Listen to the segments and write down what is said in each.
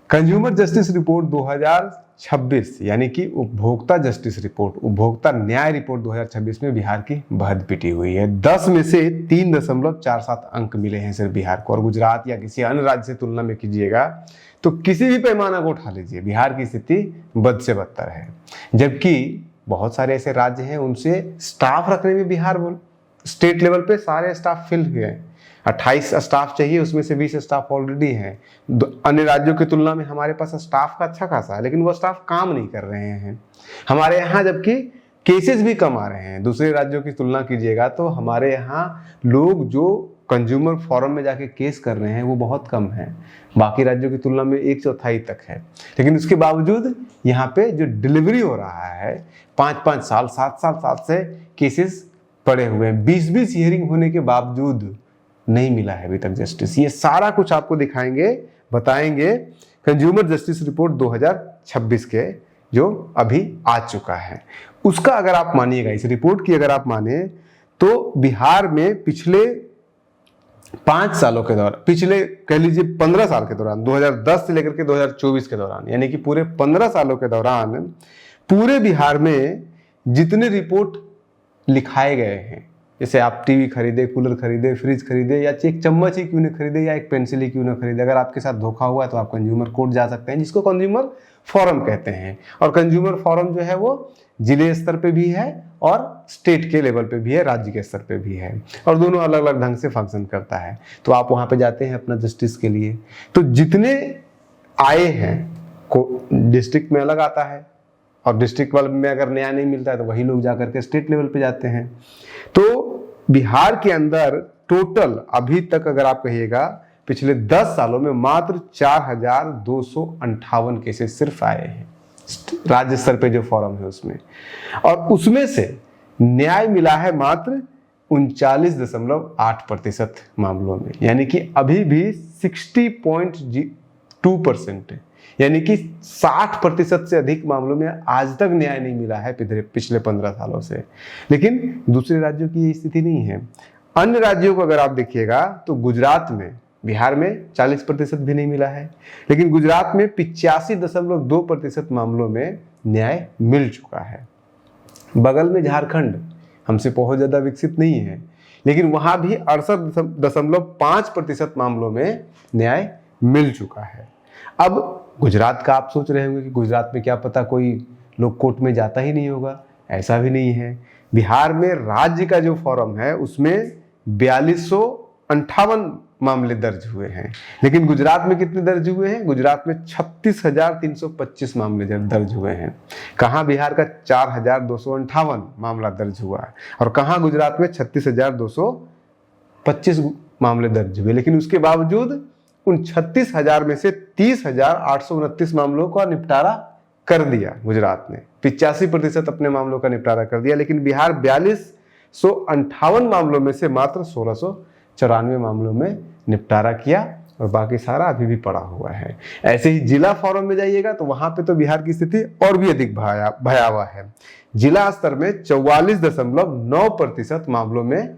Consumer justice report 2026 यानी कि उपभोक्ता जस्टिस रिपोर्ट, उपभोक्ता न्याय रिपोर्ट 2026 में बिहार की बहुत पिटी हुई है। 10 में से 3.47 अंक मिले हैं सिर्फ बिहार को, और गुजरात या किसी अन्य राज्य से तुलना में कीजिएगा तो किसी भी पैमाना को उठा लीजिए, बिहार की स्थिति बद से बदतर है। जबकि बहुत सारे ऐसे राज्य हैं उनसे स्टाफ रखने में बिहार स्टेट लेवल पे सारे स्टाफ फिल हुए हैं। 28 स्टाफ चाहिए, उसमें से 20 स्टाफ ऑलरेडी हैं। अन्य राज्यों की तुलना में हमारे पास स्टाफ का अच्छा खासा है, लेकिन वो स्टाफ काम नहीं कर रहे हैं हमारे यहाँ, जबकि केसेस भी कम आ रहे हैं। दूसरे राज्यों की तुलना कीजिएगा तो हमारे यहाँ लोग जो कंज्यूमर फोरम में जाके केस कर रहे हैं वो बहुत कम है, बाकी राज्यों की तुलना में 1/4 तक है। लेकिन उसके बावजूद यहाँ पे जो डिलीवरी हो रहा है 5-5 साल 7 साल से केसेस पड़े हुए हैं, 20-20 हियरिंग होने के बावजूद नहीं मिला है अभी तक जस्टिस। ये सारा कुछ आपको दिखाएंगे, बताएंगे कंज्यूमर जस्टिस रिपोर्ट 2026 के जो अभी आ चुका है उसका। अगर आप मानिएगा, इस रिपोर्ट की अगर आप माने तो बिहार में पिछले 5 सालों के दौरान, पिछले कह लीजिए 15 साल के दौरान, 2010 से लेकर के 2024 के दौरान, यानी कि पूरे 15 सालों के दौरान पूरे बिहार में जितने रिपोर्ट लिखाए गए हैं, जैसे आप टीवी खरीदे, कूलर खरीदे, फ्रिज खरीदे, या एक चम्मच ही क्यों न खरीदे या एक पेंसिल ही क्यों न खरीदे, अगर आपके साथ धोखा हुआ है तो आप कंज्यूमर कोर्ट जा सकते हैं, जिसको कंज्यूमर फोरम कहते हैं। और कंज्यूमर फोरम जो है वो जिले स्तर पे भी है और स्टेट के लेवल पे भी है, राज्य के स्तर पे भी है, और दोनों अलग अलग ढंग से फंक्शन करता है। तो आप वहाँ पे जाते हैं अपना जस्टिस के लिए। तो जितने आए हैं को डिस्ट्रिक्ट में अलग आता है, और डिस्ट्रिक्ट लेवल में अगर न्याय नहीं मिलता है तो वही लोग जाकर के स्टेट लेवल पे जाते हैं। तो बिहार के अंदर टोटल अभी तक अगर आप कहिएगा पिछले 10 सालों में मात्र 4,258 केसेस सिर्फ आए हैं राज्य स्तर पे जो फॉरम है उसमें, और उसमें से न्याय मिला है मात्र 39.8% मामलों में, यानी कि अभी भी 60.2%, यानी कि 60% से अधिक मामलों में आज तक न्याय नहीं मिला है पिछले 15 सालों से। लेकिन दूसरे राज्यों की ये स्थिति नहीं है। अन्य राज्यों को अगर आप देखिएगा तो गुजरात में, बिहार में 40% भी नहीं मिला है, लेकिन गुजरात में 85.2% मामलों में न्याय मिल चुका है। बगल में झारखंड हमसे बहुत ज्यादा विकसित नहीं है, लेकिन वहां भी 68.5% मामलों में न्याय मिल चुका है। अब गुजरात का आप सोच रहे होंगे कि गुजरात में क्या पता कोई लोग कोर्ट में जाता ही नहीं होगा, ऐसा भी नहीं है। बिहार में राज्य का जो फॉरम है उसमें 4258 मामले दर्ज हुए हैं, लेकिन गुजरात में कितने दर्ज हुए हैं? गुजरात में 36,325 मामले दर्ज हुए हैं। कहाँ बिहार का 4,258 मामला दर्ज हुआ है, और कहाँ गुजरात में 36,225 मामले दर्ज हुए। लेकिन उसके बावजूद उन 36,000 में से 30,829 मामलों का निपटारा कर दिया गुजरात ने, 85% अपने मामलों का निपटारा कर दिया। लेकिन बिहार 4258 मामलों में से मात्र 1694 मामलों में निपटारा किया, और बाकी सारा अभी भी पड़ा हुआ है। ऐसे ही जिला फोरम में जाइएगा तो वहां पे तो बिहार की स्थिति और भी अधिक भयावह है। जिला स्तर में 44.9% मामलों में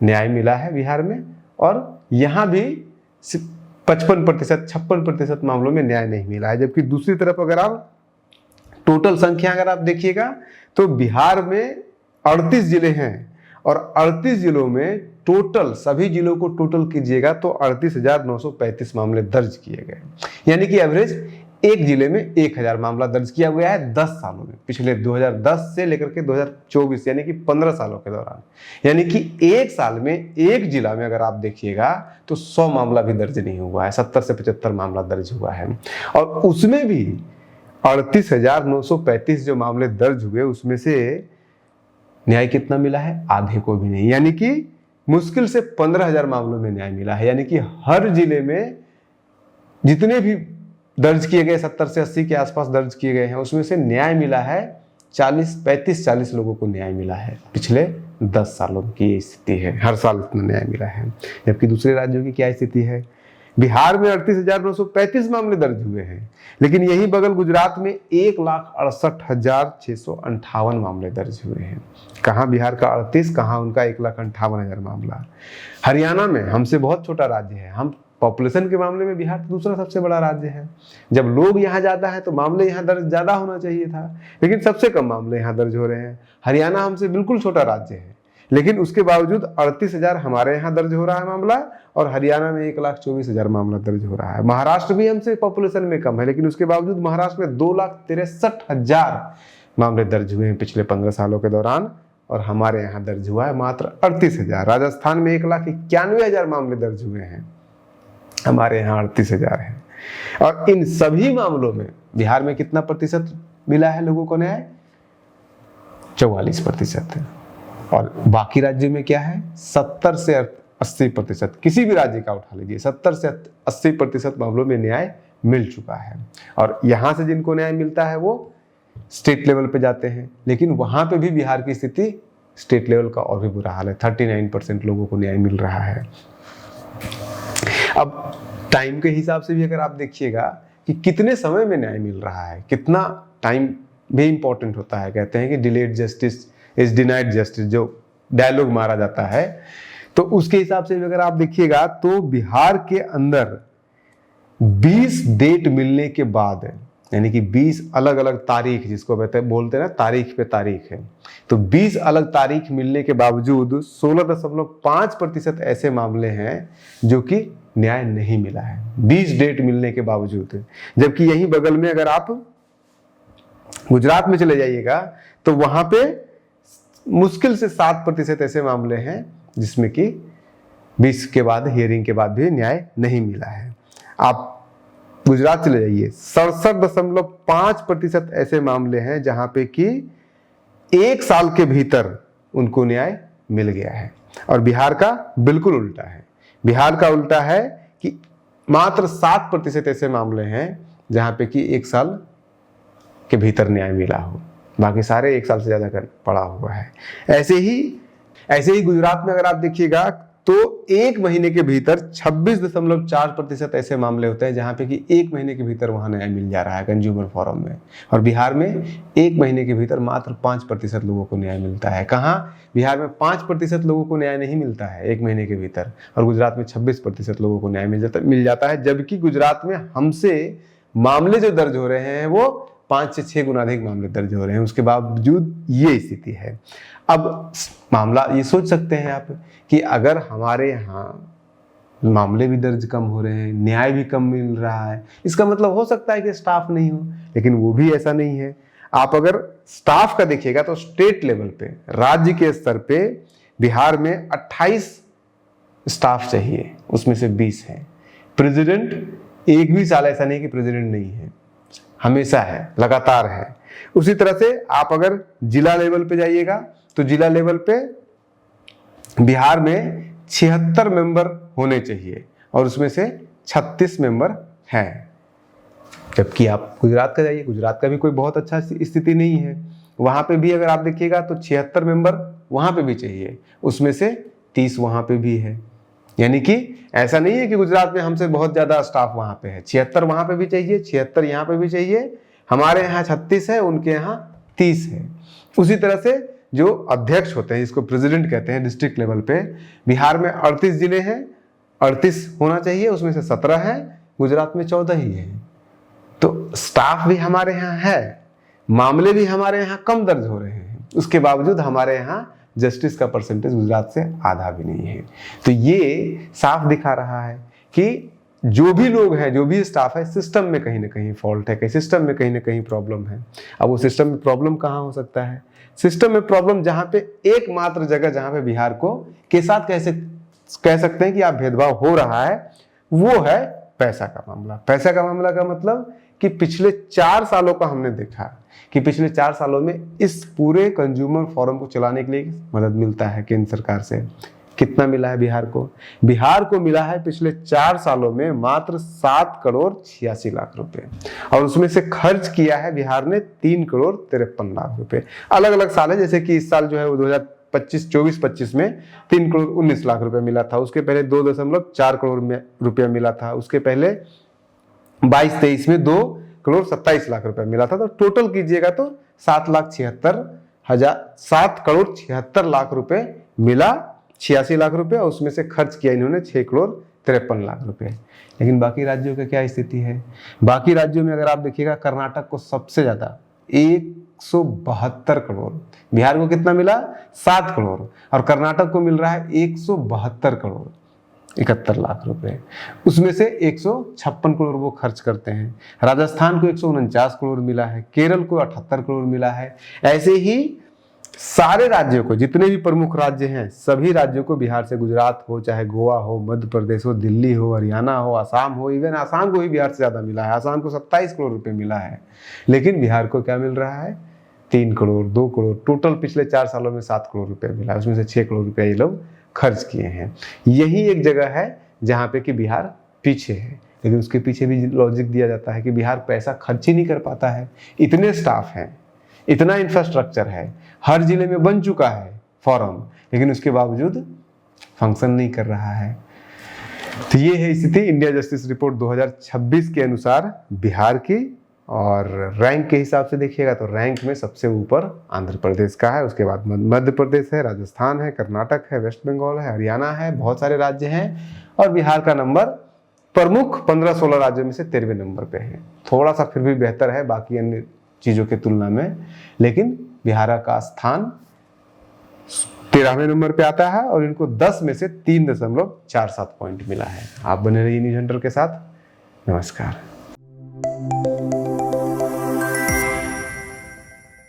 न्याय मिला है बिहार में, और यहाँ भी 56% मामलों में न्याय नहीं मिला है। जबकि दूसरी तरफ अगर आप टोटल संख्या अगर आप देखिएगा तो बिहार में 38 जिले हैं, और 38 जिलों में टोटल सभी जिलों को टोटल कीजिएगा तो 38,935 मामले दर्ज किए गए, यानी कि एवरेज एक जिले में 1,000 मामला दर्ज किया गया है 10 सालों में, पिछले 2010 से लेकर के 2024 यानी कि 15 सालों के दौरान। यानी कि एक साल में एक जिला में अगर आप देखिएगा तो 100 मामला भी दर्ज नहीं हुआ है, 70 से 75 मामला दर्ज हुआ है। और उसमें भी 38,935 जो मामले दर्ज हुए उसमें से न्याय कितना मिला है? आधे को भी नहीं, यानी कि मुश्किल से 15,000 मामलों में न्याय मिला है। यानी कि हर जिले में जितने भी दर्ज किए गए 70 से 80 के आसपास दर्ज किए गए हैं उसमें से न्याय मिला है 35-40 लोगों को न्याय मिला है। पिछले 10 सालों की ये स्थिति है, हर साल इतना न्याय मिला है। जबकि दूसरे राज्यों की क्या स्थिति है? बिहार में 38,935 मामले दर्ज हुए हैं, लेकिन यही बगल गुजरात में 1,68,658 मामले दर्ज हुए हैं। कहाँ बिहार का 38, कहाँ उनका 1,58,000 मामला। हरियाणा में हमसे बहुत छोटा राज्य है, हम पॉपुलेशन के मामले में बिहार दूसरा सबसे बड़ा राज्य है। जब लोग यहाँ ज़्यादा है तो मामले यहाँ दर्ज ज़्यादा होना चाहिए था, लेकिन सबसे कम मामले यहाँ दर्ज हो रहे हैं। हरियाणा हमसे बिल्कुल छोटा राज्य है, लेकिन उसके बावजूद 38,000 हमारे यहाँ दर्ज हो रहा है मामला, और हरियाणा में 1,24,000 मामला दर्ज हो रहा है। महाराष्ट्र भी हमसे पॉपुलेशन में कम है, लेकिन उसके बावजूद महाराष्ट्र में 2,63,000 मामले दर्ज हुए हैं पिछले 15 सालों के दौरान, और हमारे यहाँ दर्ज हुआ है मात्र 38,000। राजस्थान में 1,91,000 मामले दर्ज हुए हैं, हमारे यहाँ 38,000 है। और इन सभी मामलों में बिहार में कितना प्रतिशत मिला है लोगों को न्याय? 44%। और बाकी राज्यों में क्या है? 70 से 80%। किसी भी राज्य का उठा लीजिए, 70 से 80% मामलों में न्याय मिल चुका है। और यहाँ से जिनको न्याय मिलता है वो स्टेट लेवल पे जाते हैं, लेकिन वहां पे भी बिहार की स्थिति स्टेट लेवल का और भी बुरा हाल है। 39% लोगों को न्याय मिल रहा है। अब टाइम के हिसाब से भी अगर आप देखिएगा कि कितने समय में न्याय मिल रहा है, कितना टाइम भी इंपॉर्टेंट होता है। कहते हैं कि delayed justice is denied justice, जो डायलॉग मारा जाता है, तो उसके हिसाब से भी अगर आप देखिएगा तो बिहार के अंदर 20 डेट मिलने के बाद, यानी कि 20 अलग अलग तारीख, जिसको बोलते हैं ना तारीख पे तारीख है, तो 20 अलग तारीख मिलने के बावजूद 16.5% ऐसे मामले हैं जो कि न्याय नहीं मिला है, 20 डेट मिलने के बावजूद। जबकि यहीं बगल में अगर आप गुजरात में चले जाइएगा तो वहां पे मुश्किल से 7% ऐसे मामले हैं जिसमें कि 20 के बाद, हियरिंग के बाद भी न्याय नहीं मिला है। आप गुजरात चले जाइए, 67.5% ऐसे मामले हैं जहां पे कि 1 साल के भीतर उनको न्याय मिल गया है। और बिहार का बिल्कुल उल्टा है। बिहार का उल्टा है कि मात्र 7% ऐसे मामले हैं जहां पे कि 1 साल के भीतर न्याय मिला हो, बाकी सारे 1 साल से ज्यादा पड़ा हुआ है। ऐसे ही गुजरात में अगर आप देखिएगा तो 1 महीने के भीतर 26.4% ऐसे मामले होते हैं जहां पे कि 1 महीने के भीतर वहां न्याय मिल जा रहा है कंज्यूमर फोरम में। और बिहार में 1 महीने के भीतर मात्र 5% लोगों को न्याय मिलता है। कहाँ? बिहार में 5% लोगों को न्याय नहीं मिलता है 1 महीने के भीतर, और गुजरात में 26% लोगों को न्याय मिल जाता है। जबकि गुजरात में हमसे मामले जो दर्ज हो रहे हैं वो 5 से 6 गुना अधिक मामले दर्ज हो रहे हैं, उसके बावजूद ये स्थिति है। अब मामला ये सोच सकते हैं आप कि अगर हमारे यहाँ मामले भी दर्ज कम हो रहे हैं, न्याय भी कम मिल रहा है, इसका मतलब हो सकता है कि स्टाफ नहीं हो, लेकिन वो भी ऐसा नहीं है। आप अगर स्टाफ का देखिएगा तो स्टेट लेवल पे, राज्य के स्तर पे बिहार में 28 स्टाफ चाहिए, उसमें से 20 है। प्रेसिडेंट एक भी साल ऐसा नहीं कि प्रेसिडेंट नहीं है, हमेशा है, लगातार है। उसी तरह से आप अगर जिला लेवल पे जाइएगा तो जिला लेवल पे बिहार में 76 मेंबर होने चाहिए और उसमें से 36 मेंबर हैं। जबकि आप गुजरात का जाइए, गुजरात का भी कोई बहुत अच्छा स्थिति नहीं है। वहां पे भी अगर आप देखिएगा तो 76 मेंबर वहां पे भी चाहिए, उसमें से 30 वहां पे भी है। यानी कि ऐसा नहीं है कि गुजरात में हमसे बहुत ज्यादा स्टाफ वहां पे है, 76 वहां पे भी चाहिए, 76 यहाँ पे भी चाहिए। हमारे यहाँ 36 है, उनके यहाँ 30 है। उसी तरह से जो अध्यक्ष होते हैं, जिसको प्रेसिडेंट कहते हैं डिस्ट्रिक्ट लेवल पे, बिहार में 38 जिले हैं, 38 होना चाहिए, उसमें से 17 है, गुजरात में 14 ही है। तो स्टाफ भी हमारे यहाँ है, मामले भी हमारे यहाँ कम दर्ज हो रहे हैं, उसके बावजूद हमारे यहाँ जस्टिस का परसेंटेज गुजरात से आधा भी नहीं है। तो ये साफ दिखा रहा है कि जो भी लोग हैं, जो भी स्टाफ है, सिस्टम में कहीं ना कहीं फॉल्ट है, सिस्टम में कहीं ना कहीं प्रॉब्लम है। अब वो सिस्टम में प्रॉब्लम कहाँ हो सकता है? सिस्टम में प्रॉब्लम जहां पे एकमात्र जगह जहां पे बिहार को के साथ कैसे कह सकते हैं कि आप भेदभाव हो रहा है, वो है पैसा का मामला। पैसा का मामला का मतलब कि पिछले 4 सालों का हमने देखा कि पिछले 4 सालों में इस पूरे कंज्यूमर फोरम को चलाने के लिए मदद मिलता है केंद्र सरकार से। कितना मिला है बिहार को? बिहार को मिला है पिछले 4 सालों में मात्र 7,86,00,000 रुपए, और उसमें से खर्च किया है बिहार ने 3,53,00,000 रुपए। अलग अलग साल है, जैसे कि इस साल जो है वो 2024-25 में 3,19,00,000 रुपए मिला था, उसके पहले 2.4 करोड़ रुपया मिला था, उसके पहले 22-23 में 2,27,00,000 रुपया मिला था। तो टोटल कीजिएगा तो 7,76,00,000 रुपए मिला, 86 लाख रुपए, और उसमें से खर्च किया इन्होंने 6 करोड़ 53 लाख रुपए। लेकिन बाकी राज्यों की क्या स्थिति है? बाकी राज्यों में अगर आप देखिएगा, कर्नाटक को सबसे ज्यादा 172 करोड़, बिहार को कितना मिला 7 करोड़, और कर्नाटक को मिल रहा है 172 करोड़ 71 लाख रुपए। उसमें से 156 करोड़ वो खर्च करते हैं। राजस्थान को 149 करोड़ मिला है, केरल को 78 करोड़ मिला है। ऐसे ही सारे राज्यों को, जितने भी प्रमुख राज्य हैं, सभी राज्यों को, बिहार से गुजरात हो, चाहे गोवा हो, मध्य प्रदेश हो, दिल्ली हो, हरियाणा हो, आसाम हो, इवन आसाम को भी बिहार से ज्यादा मिला है। आसाम को 27 करोड़ रुपए मिला है। लेकिन बिहार को क्या मिल रहा है? 3 करोड़, 2 करोड़, टोटल पिछले 4 सालों में 7 करोड़ रुपए मिला है। उसमें से 6 करोड़ रुपए ये लोग खर्च किए हैं। यही एक जगह है जहां पे कि बिहार पीछे है। लेकिन उसके पीछे भी लॉजिक दिया जाता है कि बिहार पैसा खर्च ही नहीं कर पाता है। इतने स्टाफ हैं, इतना इंफ्रास्ट्रक्चर है, हर जिले में बन चुका है फॉरम, लेकिन उसके बावजूद फंक्शन नहीं कर रहा है। तो ये है स्थिति इंडिया जस्टिस रिपोर्ट 2026 के अनुसार बिहार की। और रैंक के हिसाब से देखिएगा तो रैंक में सबसे ऊपर आंध्र प्रदेश का है, उसके बाद मध्य प्रदेश है, राजस्थान है, कर्नाटक है, वेस्ट बंगाल है, हरियाणा है, बहुत सारे राज्य हैं, और बिहार का नंबर प्रमुख 15-16 राज्यों में से 13वें नंबर पे है। थोड़ा सा फिर भी बेहतर है बाकी अन्य चीजों की तुलना में, लेकिन बिहार का स्थान 13वें नंबर पे आता है और इनको 10 में से 3.47 पॉइंट मिला है। आप बने रहिए न्यूज़ हंटर के साथ। नमस्कार।